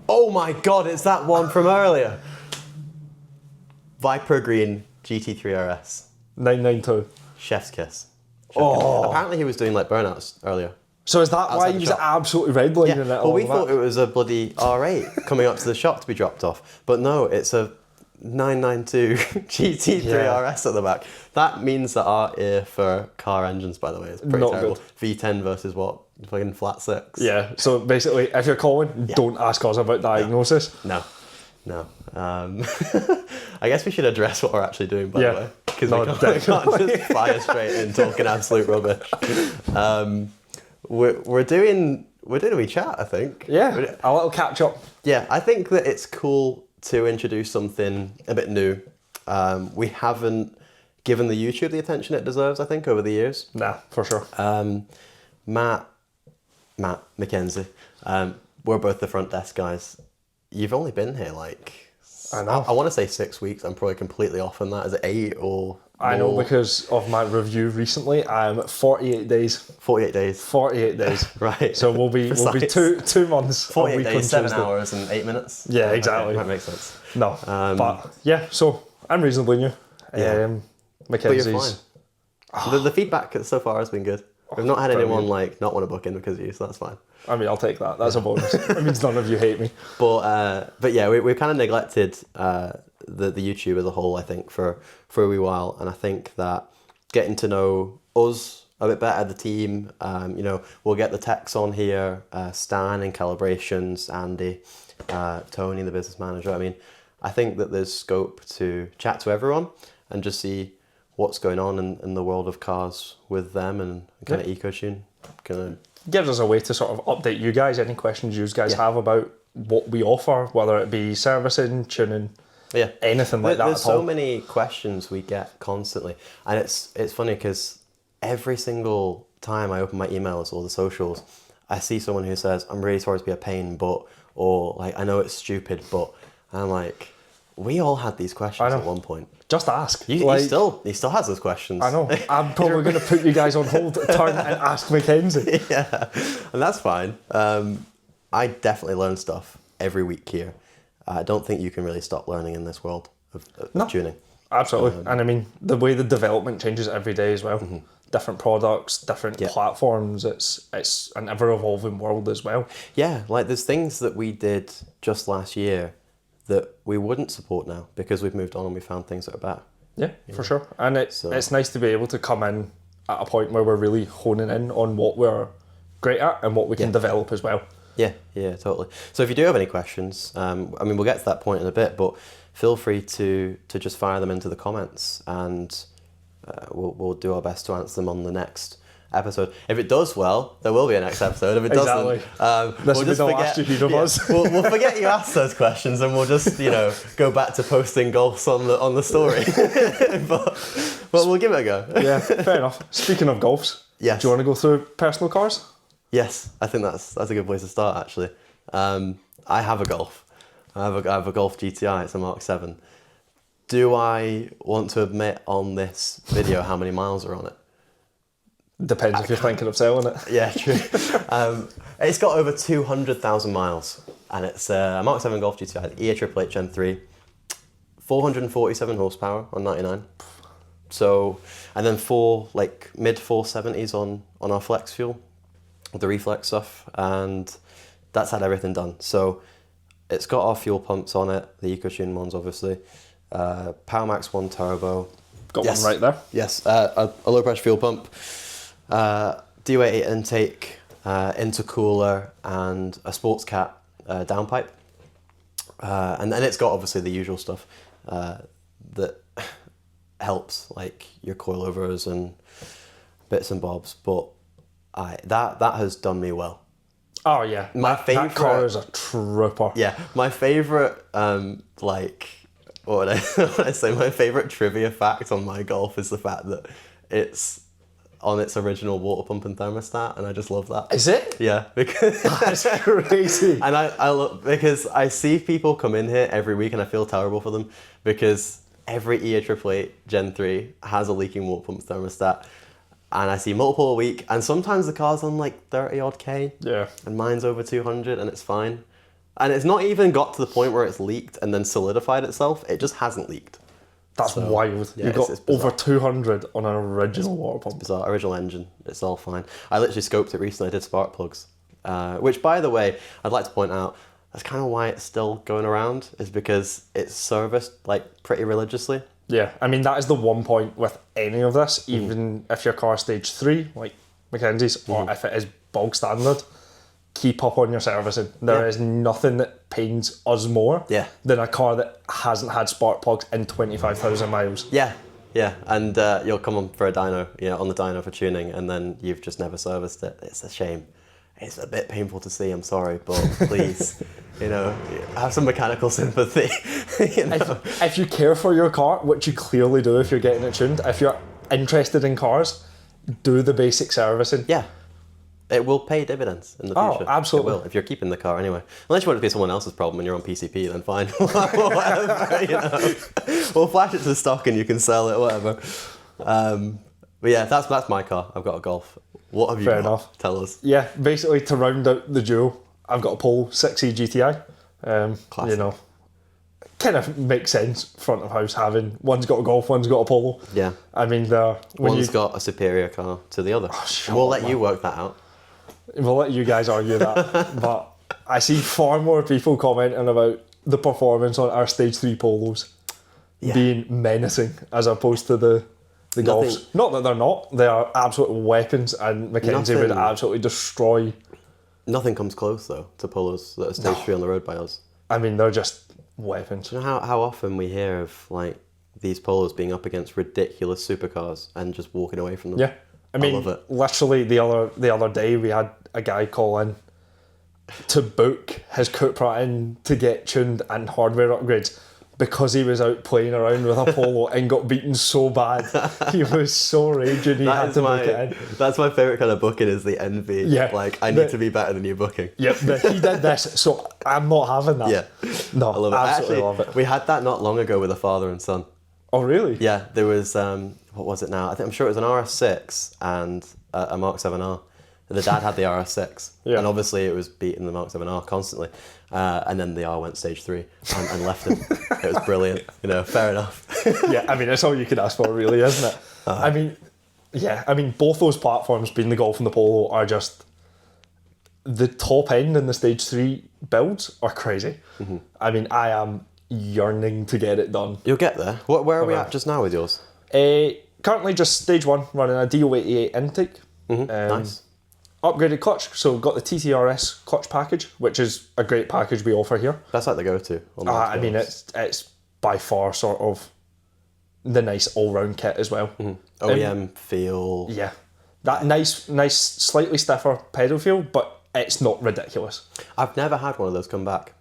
Oh my God, it's that one from earlier. Viper Green GT3 RS. 992. Chef's kiss. Oh. Apparently he was doing like burnouts earlier. So is that why Outside he the was shop. absolutely redlining it? Well, we thought it was a bloody R8 coming up to the shop to be dropped off. But no, it's a 992 GT3 RS at the back. That means that our ear for car engines, by the way, is pretty Not terrible. good. V10 versus what? Fucking flat six. Yeah, so basically, if you're calling, don't ask us about diagnosis. No. I guess we should address what we're actually doing, by the way. Because we can't just fire straight in talking absolute rubbish. We're doing a wee chat, I think. Yeah, a little catch up. Yeah, I think that it's cool to introduce something a bit new. We haven't given the YouTube the attention it deserves, I think, over the years. Nah, for sure. Matt, McKenzie, we're both the front desk guys. You've only been here like... I know. I want to say 6 weeks. I'm probably completely off on that. Is it 8 or I know more? because of my review recently. I'm 48 days. 48 days. 48 days. Right. So we'll be two months. 48 a week days, on 7 Tuesday. hours and 8 minutes. Yeah, exactly. Okay, that makes sense. No, but yeah. So I'm reasonably new. Yeah. But you're Mackenzie's. fine. The feedback so far has been good. We've not had anyone like not want to book in because of you, so that's fine. I mean, I'll take that. That's a bonus. It means none of you hate me. But yeah, we've kind of neglected the YouTube as a whole, I think, for a wee while, and I think that getting to know us a bit better, the team, we'll get the techs on here, Stan in calibrations, Andy, Tony, the business manager. I mean, I think that there's scope to chat to everyone and just see what's going on in the world of cars with them and kind of Ecotune. Gives us a way to sort of update you guys. Any questions you guys have about what we offer, whether it be servicing, tuning, anything like that. There's so many questions we get constantly, and it's funny because every single time I open my emails or the socials, I see someone who says, "I'm really sorry to be a pain, but," or like, "I know it's stupid, but," and I'm like, we all had these questions at one point. Just ask. He still has those questions. I know. I'm probably going to put you guys on hold, turn and ask Mackenzie. Yeah, and that's fine. I definitely learn stuff every week here. I don't think you can really stop learning in this world of tuning. Absolutely. And I mean, the way the development changes every day as well. Mm-hmm. Different products, different platforms. It's an ever-evolving world as well. Yeah, like there's things that we did just last year that we wouldn't support now because we've moved on and we found things that are better. Yeah, for sure. And it's nice to be able to come in at a point where we're really honing in on what we're great at and what we can develop as well. Yeah, totally. So if you do have any questions, we'll get to that point in a bit, but feel free to just fire them into the comments and we'll do our best to answer them on the next episode. If it does well, there will be a next episode. If it doesn't, this will be the last you hear of us. We'll forget you asked those questions and we'll just go back to posting golfs on the story. but we'll give it a go. Yeah, fair enough. Speaking of golfs, do you want to go through personal cars? Yes, I think that's a good place to start actually. I have a Golf. I have a Golf GTI. It's a Mark 7. Do I want to admit on this video how many miles are on it? Depends if you're thinking of selling it. Yeah, true. It's got over 200,000 miles, and it's a Mark 7 Golf GTI, the E888 Gen 3, 447 horsepower on 99. So, and then mid 470s on our flex fuel, the reflex stuff, and that's had everything done. So, it's got our fuel pumps on it, the Ecotune ones, obviously. PowerMax 1 turbo. Got one right there. Yes, a low pressure fuel pump. D88 intake, intercooler, and a sports cat downpipe. And then it's got obviously the usual stuff that helps, like your coilovers and bits and bobs. But that has done me well. Oh yeah, that car is a trooper. Yeah, my favourite what would I say? My favourite trivia fact on my Golf is the fact that it's on its original water pump and thermostat, and I just love that. Is it? Yeah, because that's crazy. And I look, because I see people come in here every week, and I feel terrible for them because every E888 Gen 3 has a leaking water pump thermostat, and I see multiple a week, and sometimes the car's on like 30 odd K. Yeah. And mine's over 200, and it's fine. And it's not even got to the point where it's leaked and then solidified itself. It just hasn't leaked. That's wild. Yeah, You've got over 200 on an original water pump. It's bizarre. Original engine. It's all fine. I literally scoped it recently. I did spark plugs. Which, by the way, I'd like to point out, that's kind of why it's still going around, is because it's serviced like pretty religiously. Yeah, I mean, that is the one point with any of this, even if your car's stage 3, like McKenzie's, or if it is bog standard, keep up on your servicing. There is nothing that pains us more than a car that hasn't had spark plugs in 25,000 miles. Yeah, and you'll come on for a dyno, on the dyno for tuning, and then you've just never serviced it. It's a shame. It's a bit painful to see, I'm sorry, but please, have some mechanical sympathy. If you care for your car, which you clearly do if you're getting it tuned, if you're interested in cars, do the basic servicing. Yeah. It will pay dividends in the future. Oh, absolutely. It will, if you're keeping the car anyway. Unless you want it to be someone else's problem and you're on PCP, then fine. Whatever, We'll flash it to stock and you can sell it, whatever. But yeah, that's my car. I've got a Golf. What have you got? Fair enough. Tell us. Yeah, basically to round out the duo, I've got a Polo 6E GTI. Classic. Kind of makes sense front of house having one's got a Golf, one's got a Polo. Yeah. I mean, one's got a superior car to the other. We'll let you work that out. We'll let you guys argue that. But I see far more people commenting about the performance on our stage 3 Polos being menacing as opposed to the Golfs. Not that they're not. They are absolute weapons, and McKenzie would absolutely destroy. Nothing comes close, though, to Polos that are stage 3 on the road by us. I mean, they're just weapons. Do you know how often we hear of these Polos being up against ridiculous supercars and just walking away from them? Yeah. I mean, love it. Literally the other day we had a guy call in to book his Cupra in to get tuned and hardware upgrades because he was out playing around with a Polo and got beaten so bad. He was so raging he had to book it in. That's my favourite kind of booking, is the envy. Yeah. I need to be better than you booking. Yep, he did this, so I'm not having that. Yeah. No, I love it. absolutely love it. We had that not long ago with a father and son. Oh, really? Yeah, there was, what was it now? I'm sure it was an RS6 and a Mark 7R. The dad had the RS6, and obviously it was beating the Mark 7R constantly. And then the R went stage 3 and left him. It was brilliant, fair enough. Yeah, I mean, it's all you could ask for, really, isn't it? I mean, both those platforms, being the Golf and the Polo, are just the top end in the stage 3 builds are crazy. Mm-hmm. I mean, I am yearning to get it done. You'll get there. Where are we at just now with yours? Currently just stage 1, running a DO88 intake. Mm-hmm. Nice. Upgraded clutch, so got the TTRS clutch package, which is a great package we offer here. That's like the go-to. I mean, it's by far sort of the nice all-round kit as well. Mm-hmm. OEM feel. Yeah. That nice, slightly stiffer pedal feel, but it's not ridiculous. I've never had one of those come back.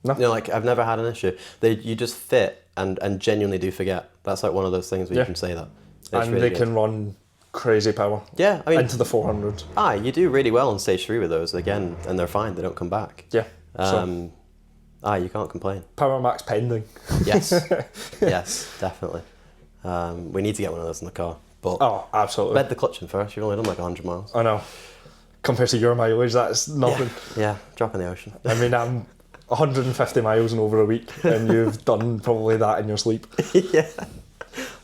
No. I've never had an issue. You just fit and genuinely do forget. That's like one of those things where you can say that. It's and really they can run crazy power. Yeah, I mean, into the 400s. You do really well on stage 3 with those again, and they're fine. They don't come back. Yeah. You can't complain. Power max pending. Yes. Yes, definitely. We need to get one of those in the car. But absolutely. Bed the clutch in first. You've only done like 100 miles. I know. Compared to your mileage, that's nothing. Yeah, drop in the ocean. I mean, I'm 150 miles in over a week, and you've done probably that in your sleep. Yeah.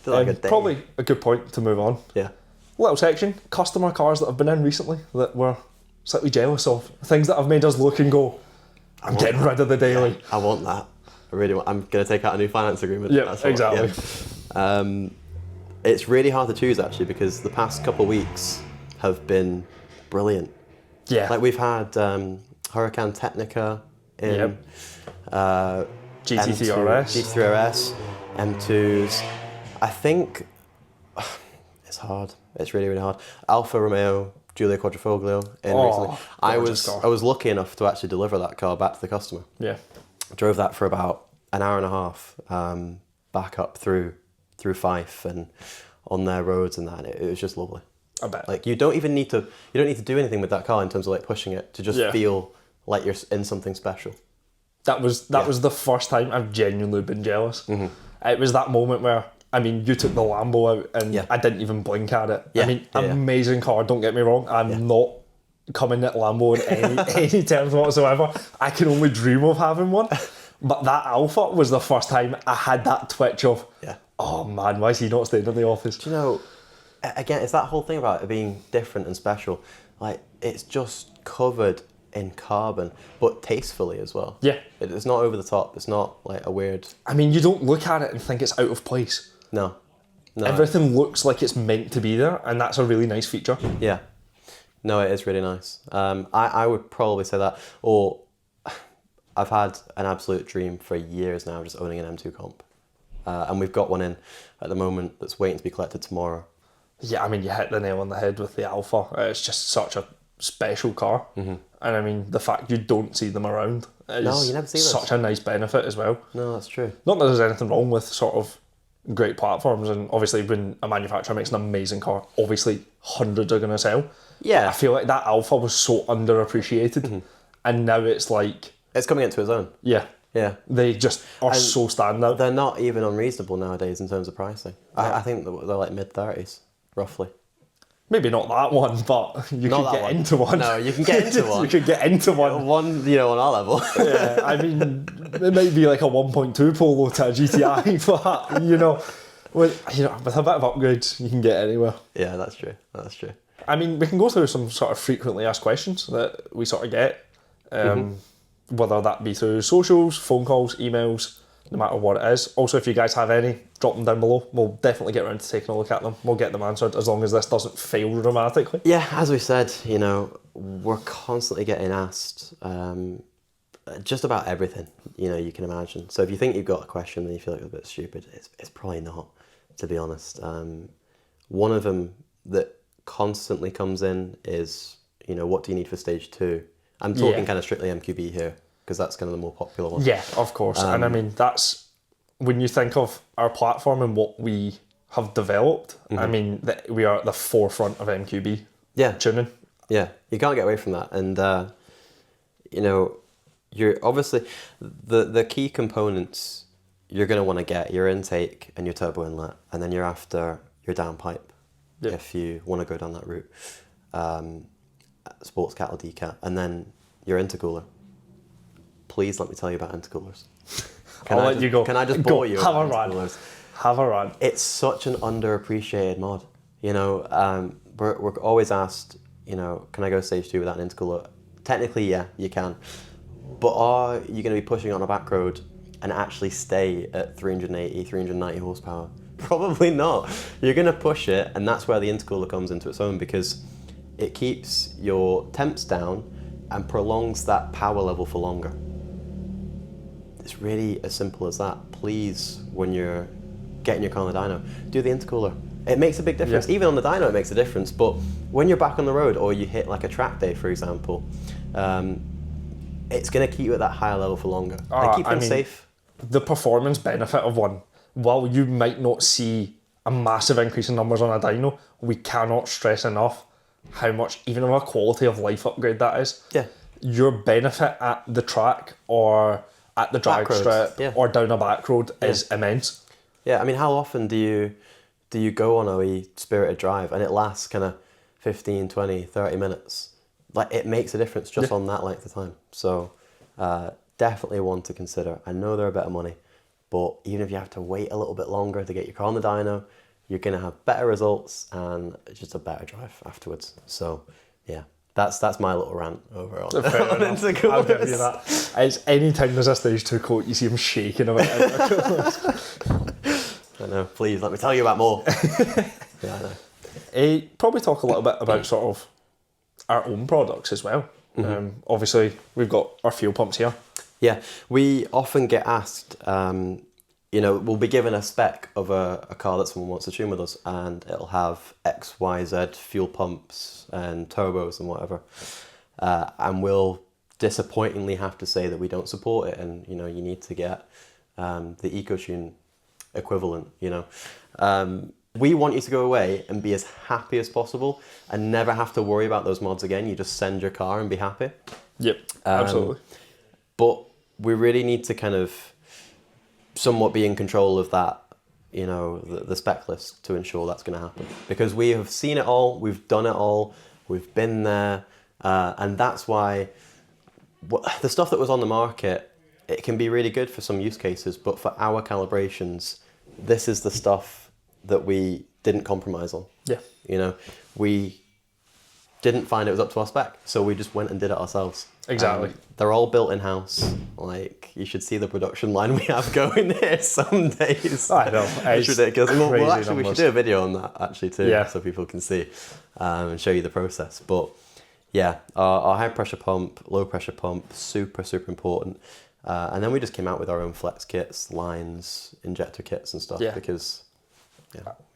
Like a day. Probably a good point to move on. Yeah. Little section, customer cars that have been in recently that we're slightly jealous of. Things that have made us look and go, I'm getting rid of the daily. Yeah, I want that. I really want. I'm going to take out a new finance agreement. Yeah, exactly. It's really hard to choose actually, because the past couple of weeks have been brilliant. Yeah. Like we've had Huracan Technica in GT3RS, M2s. I think it's hard. It's really, really hard. Alfa Romeo Giulia Quadrifoglio in recently. I was lucky enough to actually deliver that car back to the customer. Yeah. Drove that for about an hour and a half back up through Fife and on their roads and that. And it was just lovely. I bet. Like you don't need to do anything with that car in terms of like pushing it to just feel like you're in something special. That was the first time I've genuinely been jealous. Mm-hmm. It was that moment where, I mean, you took the Lambo out and I didn't even blink at it. Yeah. I mean, amazing car, don't get me wrong. I'm not come in at Lambo in any terms whatsoever. I can only dream of having one. But that Alpha was the first time I had that twitch of, oh man, why is he not staying in the office? Do you know, again, it's that whole thing about it being different and special. Like, it's just covered in carbon, but tastefully as well. Yeah. It's not over the top. It's not like a weird... I mean, you don't look at it and think it's out of place. No. Everything looks like it's meant to be there, and that's a really nice feature. Yeah. No, it is really nice. I would probably say that. Or I've had an absolute dream for years now, just owning an M2 comp. And we've got one in at the moment that's waiting to be collected tomorrow. Yeah, I mean, you hit the nail on the head with the Alpha. It's just such a special car. And I mean, the fact you don't see them around is you never see such a nice benefit as well. No, that's true. Not that there's anything wrong with sort of great platforms, and obviously when a manufacturer makes an amazing car, obviously hundreds are going to sell. Yeah. I feel like that Alpha was so underappreciated, and now it's like... It's coming into its own. Yeah. Yeah. They just are so standout. They're not even unreasonable nowadays in terms of pricing. I think they're like mid-30s, roughly. Maybe not that one, but you Not could that get one. into one. No, you can get into one. You could get into one. One, you know, on our level. Yeah, I mean, it might be like a 1.2 Polo to a GTI, but, you know, with a bit of upgrades, you can get anywhere. Yeah, that's true. That's true. I mean, we can go through some sort of frequently asked questions that we sort of get, whether that be through socials, phone calls, emails, no matter what it is. Also, if you guys have any, drop them down below. We'll definitely get around to taking a look at them. We'll get them answered as long as this doesn't fail dramatically. Yeah, as we said, you know, we're constantly getting asked just about everything, you know, you can imagine. So if you think you've got a question and you feel like it's a bit stupid, it's probably not, to be honest. One of them that constantly comes in is, you know, what do you need for stage 2? I'm talking kind of strictly MQB here, because that's kind of the more popular one. Yeah, of course. And I mean, that's when you think of our platform and what we have developed, I mean, we are at the forefront of MQB tuning. Yeah, you can't get away from that. And, you know, you're obviously, the key components you're going to want to get your intake and your turbo inlet, and then you're after your downpipe, if you want to go down that route. Sports cat or decat, and then your intercooler. Please let me tell you about intercoolers. I'll let you go. Can I just bore you? Have a run. Have a run. It's such an underappreciated mod. You know, we're always asked, you know, can I go stage 2 without an intercooler? Technically, yeah, you can. But are you going to be pushing on a back road and actually stay at 380, 390 horsepower? Probably not. You're going to push it, and that's where the intercooler comes into its own, because it keeps your temps down and prolongs that power level for longer. It's really as simple as that. Please, when you're getting your car on the dyno, do the intercooler. It makes a big difference. Even on the dyno, it makes a difference. But when you're back on the road, or you hit like a track day, for example, it's going to keep you at that higher level for longer and keep them safe. The performance benefit of one, while you might not see a massive increase in numbers on a dyno, we cannot stress enough how much, even of a quality of life upgrade that is. Yeah. Your benefit at the track or at the drag strip or down a back road is immense. Yeah, I mean, how often do you go on a wee spirited drive and it lasts kind of 15, 20, 30 minutes? Like, it makes a difference just on that length of time. So definitely one to consider. I know they're a bit of money, but even if you have to wait a little bit longer to get your car on the dyno, you're going to have better results and just a better drive afterwards. So, yeah, that's my little rant over on intercoolers. I'll give you that. It's any time there's a stage 2 quote, you see him shaking about it. I know, please, let me tell you about more. Yeah, I know. Probably talk a little bit about sort of our own products as well. Obviously, we've got our fuel pumps here. Yeah, we often get asked... you know, we'll be given a spec of a car that someone wants to tune with us, and it'll have X, Y, Z fuel pumps and turbos and whatever. And we'll disappointingly have to say that we don't support it, and, you know, you need to get the Ecotune equivalent, you know. We want you to go away and be as happy as possible and never have to worry about those mods again. You just send your car and be happy. Yep, absolutely. But we really need to kind of somewhat be in control of that, you know, the spec list to ensure that's going to happen. Because we have seen it all, we've done it all, we've been there, And that's why the stuff that was on the market, it can be really good for some use cases, but for our calibrations, this is the stuff that we didn't compromise on. Yeah. You know, we didn't find it was up to our spec, so we just went and did it ourselves. Exactly. They're all built in-house. Like, you should see the production line we have going here some days. I know. It's ridiculous. Well, actually, we should numbers. do a video on that, actually, too, Yeah. so people can see and show you the process. But, yeah, our high-pressure pump, low-pressure pump, super, super important. And then we just came out with our own flex kits, lines, injector kits and stuff, because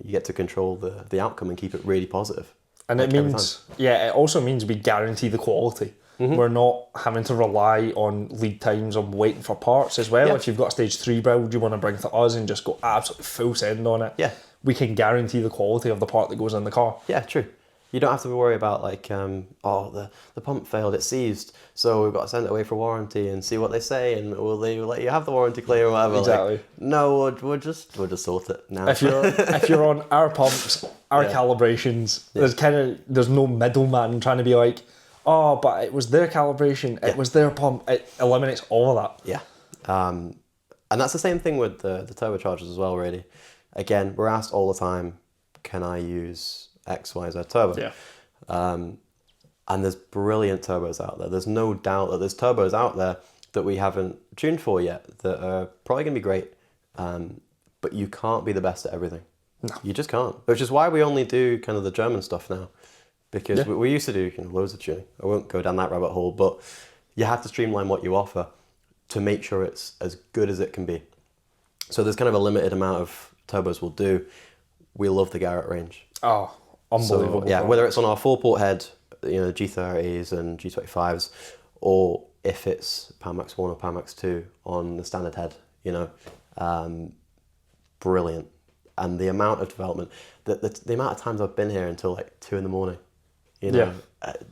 you get to control the outcome and keep it really positive. And it means, it also means we guarantee the quality. We're not having to rely on lead times on waiting for parts as well. Yeah. If you've got a stage 3 build you want to bring to us and just go absolutely full send on it, we can guarantee the quality of the part that goes in the car. Yeah, true. You don't have to worry about like, the pump failed, it seized, so we've got to send it away for warranty and see what they say, and will they let you have the warranty claim or whatever. Exactly. Like, no, we'll just sort it now. If you're on our pumps, our calibrations, there's no middleman trying to be like, oh, but it was their calibration, it was their pump. It eliminates all of that. Yeah. And that's the same thing with the turbochargers as well, really. Again, we're asked all the time, can I use XYZ turbo? Yeah. And there's brilliant turbos out there. There's no doubt that there's turbos out there that we haven't tuned for yet that are probably going to be great. But you can't be the best at everything. No. You just can't. Which is why we only do kind of the German stuff now. Because we used to do loads of tuning. I won't go down that rabbit hole, but you have to streamline what you offer to make sure it's as good as it can be. So there's kind of a limited amount of turbos we'll do. We love the Garrett range. Oh, unbelievable. So, whether it's on our 4-port head, G30s and G25s, or if it's PowerMax 1 or PowerMax 2 on the standard head, brilliant. And the amount of development, the amount of times I've been here until like 2 a.m,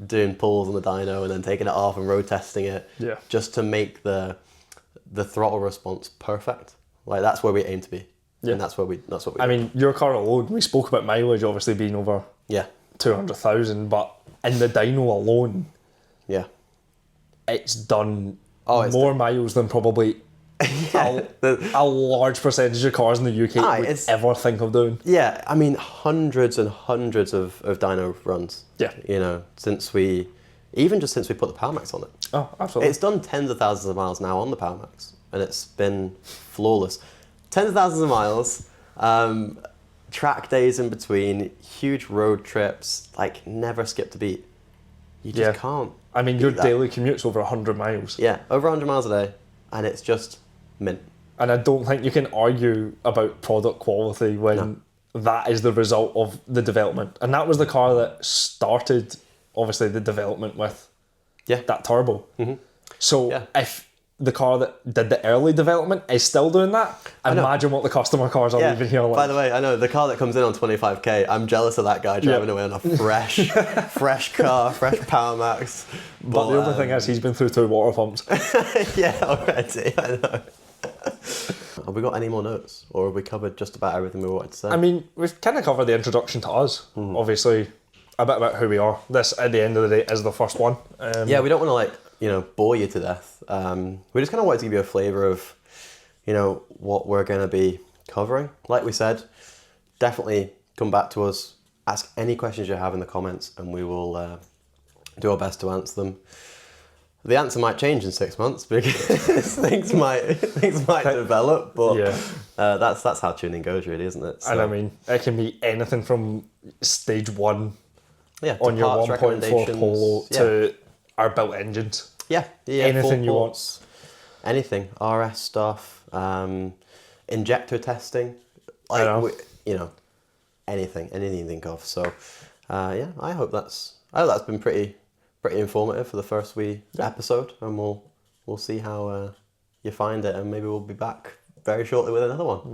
doing pulls on the dyno and then taking it off and road testing it, just to make the throttle response perfect. Like, that's where we aim to be. Yeah. And that's what we I mean, your car alone, we spoke about mileage obviously being over 200,000, but in the dyno alone, it's done more miles than probably a large percentage of cars in the UK would ever think of doing. Yeah, I mean, hundreds and hundreds of dyno runs. Yeah. Since we put the PowerMax on it. Oh, absolutely. It's done tens of thousands of miles now on the PowerMax, and it's been flawless. Tens of thousands of miles, track days in between, huge road trips, like never skipped a beat. You just can't. I mean, your daily commute's over 100 miles. Yeah, over 100 miles a day, and it's just mint. And I don't think you can argue about product quality when that is the result of the development. And that was the car that started, obviously, the development with that turbo. Mm-hmm. So if the car that did the early development is still doing that, imagine what the customer cars are leaving here like. By the way, I know the car that comes in on 25k, I'm jealous of that guy driving away on a fresh car, fresh PowerMax. But the other thing is he's been through 2 water pumps. Already, I know. Have we got any more notes? Or have we covered just about everything we wanted to say? I mean, we've kind of covered the introduction to us. Obviously, a bit about who we are. This, at the end of the day, is the first one. We don't want to bore you to death. We just kind of wanted to give you a flavour of, what we're going to be covering. Like we said, definitely come back to us, ask any questions you have in the comments, and we will do our best to answer them. The answer might change in 6 months because things might develop, but that's how tuning goes, really, isn't it? So, and I mean, it can be anything from stage 1 parts on your 1.4 Polo to our built engines. Anything you want. Anything, RS stuff, injector testing, anything you think of. So, I hope that's been pretty informative for the first episode, and we'll see how you find it, and maybe we'll be back very shortly with another one.